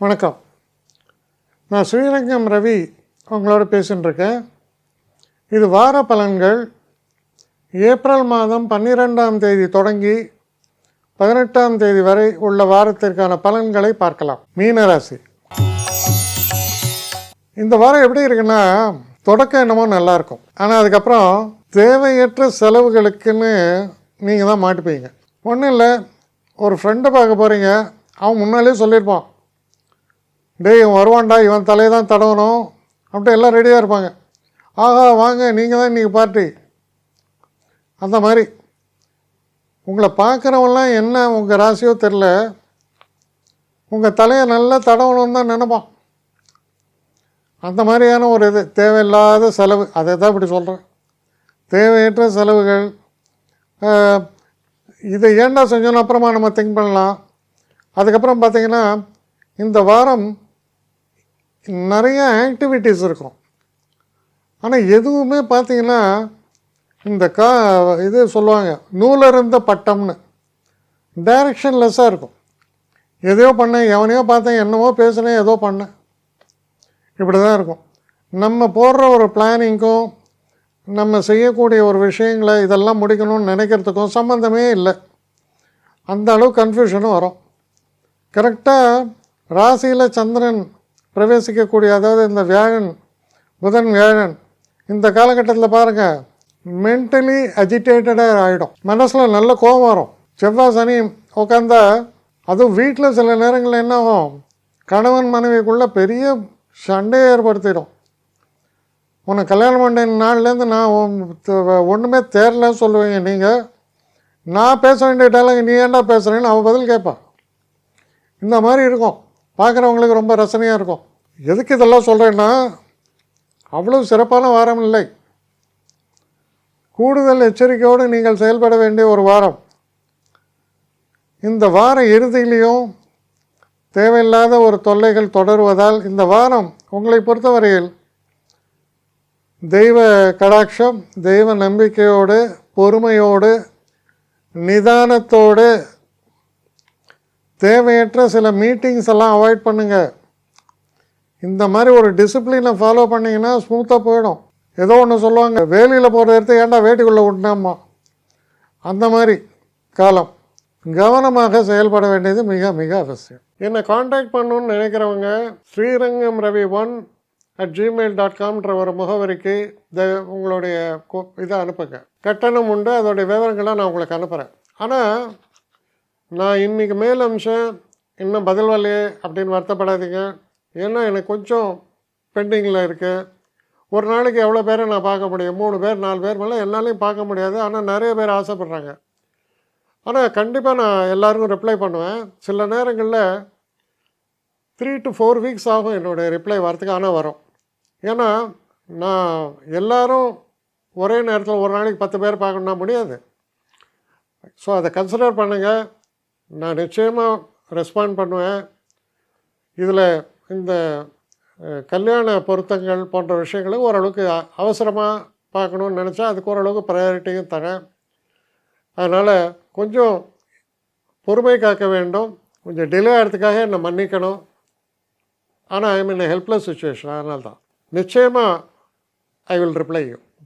வணக்கம். நான் ஸ்ரீரங்கம் ரவி உங்களோட பேசிகிட்டுருக்கேன். இது வார பலன்கள். ஏப்ரல் மாதம் 12ஆம் தேதி தொடங்கி 18ஆம் தேதி வரை உள்ள வாரத்திற்கான பலன்களை பார்க்கலாம். மீனராசி. இந்த வாரம் எப்படி இருக்குன்னா, தொடக்கம் என்னமோ நல்லாயிருக்கும், ஆனால் அதுக்கப்புறம் தேவையற்ற செலவுகளுக்குன்னு நீங்கள் தான் மாட்டிப்பீங்க. ஒன்றும் இல்லை, ஒரு ஃப்ரெண்டை பார்க்க போகிறீங்க, அவன் முன்னாலே சொல்லியிருப்பான், டேய் இவன் வருவான்டா, இவன் தலையை தான் தடவணும் அப்படின்ட்டு எல்லாம் ரெடியாக இருப்பாங்க. ஆஹா வாங்க, நீங்கள் தான் இன்றைக்கி பார்ட்டி. அந்த மாதிரி உங்களை பார்க்குறவங்களாம் என்ன உங்கள் ராசியோ தெரில, உங்கள் தலையை நல்லா தடவணும்னு தான் நினைப்பான். அந்த மாதிரியான ஒரு இது தேவையில்லாத செலவு, அதை தான் இப்படி சொல்கிறேன். தேவையற்ற செலவுகள். இதை ஏண்டா செஞ்சோன்னு அப்புறமா நம்ம திங்க் பண்ணலாம். அதுக்கப்புறம் பார்த்திங்கன்னா, இந்த வாரம் நிறைய ஆக்டிவிட்டீஸ் இருக்கும், ஆனால் எதுவுமே பார்த்திங்கன்னா இந்த இது சொல்லுவாங்க நூலருந்த பட்டம்னு, டைரக்ஷன்லெஸ்ஸாக இருக்கும். எதையோ பண்ணேன், எவனையோ பார்த்தேன், என்னவோ பேசுனேன், ஏதோ பண்ணேன், இப்படி தான் இருக்கும். நம்ம போடுற ஒரு பிளானிங்க்கும் நம்ம செய்யக்கூடிய ஒரு விஷயங்களை இதெல்லாம் முடிக்கணும்னு நினைக்கிறதுக்கும் சம்மந்தமே இல்லை. அந்த அளவு கன்ஃபியூஷனும் வரும். கரெக்டாக ராசியில் சந்திரன் பிரவேசிக்கக்கூடிய, அதாவது இந்த வியாழன், புதன் வியாழன், இந்த காலகட்டத்தில் பாருங்கள் மென்டலி அஜிடேட்டடாக ஆகிடும். மனசில் நல்ல கோபம் வரும். செவ்வாய் சனி உட்காந்தா, அதுவும் வீட்டில் சில நேரங்களில் என்ன ஆகும், கணவன் மனைவிக்குள்ளே பெரிய சண்டையை ஏற்படுத்திடும். உனக்கு கல்யாணம் பண்ண நாள்லேருந்து நான் ஒன்றுமே தேரலன்னு சொல்லுவீங்க நீங்கள். நான் பேச வேண்டிய டைலாக் நீ ஏன்டா பேசுகிறேன்னு அவன் பதில் கேட்பான். இந்த மாதிரி இருக்கும். பார்க்குறவங்களுக்கு ரொம்ப ரசனையாக இருக்கும். எதுக்கு இதெல்லாம் சொல்கிறேன்னா, அவ்வளோ சிறப்பான வாரம் இல்லை. கூடுதல் எச்சரிக்கையோடு நீங்கள் செயல்பட வேண்டிய ஒரு வாரம். இந்த வார இறுதியிலையும் தேவையில்லாத ஒரு தொல்லைகள் தொடருவதால் இந்த வாரம் உங்களை பொறுத்தவரையில் தெய்வ கடாட்சம், தெய்வ நம்பிக்கையோடு, பொறுமையோடு, நிதானத்தோடு, தேவையற்ற சில மீட்டிங்ஸ் எல்லாம் அவாய்ட் பண்ணுங்கள். இந்த மாதிரி ஒரு டிசிப்ளினை ஃபாலோ பண்ணிங்கன்னா ஸ்மூத்தாக போயிடும். ஏதோ ஒன்று சொல்லுவாங்க, வேலியில் போகிற இடத்த ஏன்டா வேட்டிக்குள்ளே விட்டுனாமா, அந்த மாதிரி காலம். கவனமாக செயல்பட வேண்டியது மிக மிக அவசியம். என்னை காண்டாக்ட் பண்ணணுன்னு நினைக்கிறவங்க ஸ்ரீரங்கம் ரவி 1@gmail.com ஒரு முகவரிக்கு உங்களுடைய இதை அனுப்புங்க. கட்டணம் உண்டு, அதோடைய விவரங்களை நான் உங்களுக்கு அனுப்புகிறேன். ஆனால் நான் இன்றைக்கி மேல் அம்சம் இன்னும் பதில் வரலையே அப்படின்னு வருத்தப்படாதீங்க. ஏன்னா எனக்கு கொஞ்சம் பெண்டிங்கில் இருக்குது. ஒரு நாளைக்கு எவ்வளோ பேரை நான் பார்க்க முடியும், 3 பேர் 4 பேர் மேலே என்னாலையும் பார்க்க முடியாது. ஆனால் நிறைய பேர் ஆசைப்பட்றாங்க. ஆனால் கண்டிப்பாக நான் எல்லாருக்கும் ரிப்ளை பண்ணுவேன். சில நேரங்களில் 3 to 4 வீக்ஸ் ஆகும் என்னுடைய ரிப்ளை வரத்துக்கு. ஆனால் வரும். ஏன்னா நான் எல்லோரும் ஒரே நேரத்தில் ஒரு நாளைக்கு 10 பேர் பார்க்கணுன்னா முடியாது. ஸோ அதை கன்சிடர் பண்ணுங்கள். நான் நிச்சயமாக ரெஸ்பாண்ட் பண்ணுவேன். இதில் இந்த கல்யாண பொருத்தங்கள் போன்ற விஷயங்களை ஓரளவுக்கு அவசரமாக பார்க்கணுன்னு நினச்சா அதுக்கு ஓரளவுக்கு ப்ரையாரிட்டியும் தரேன். அதனால் கொஞ்சம் பொறுமை காக்க வேண்டும். கொஞ்சம் டிலே ஆகிறதுக்காக என்னை மன்னிக்கணும். ஆனால் ஐ மீன் ஹெல்ப்லெஸ் சுச்சுவேஷன். அதனால தான் நிச்சயமாக ஐ வில் ரிப்ளை யூ.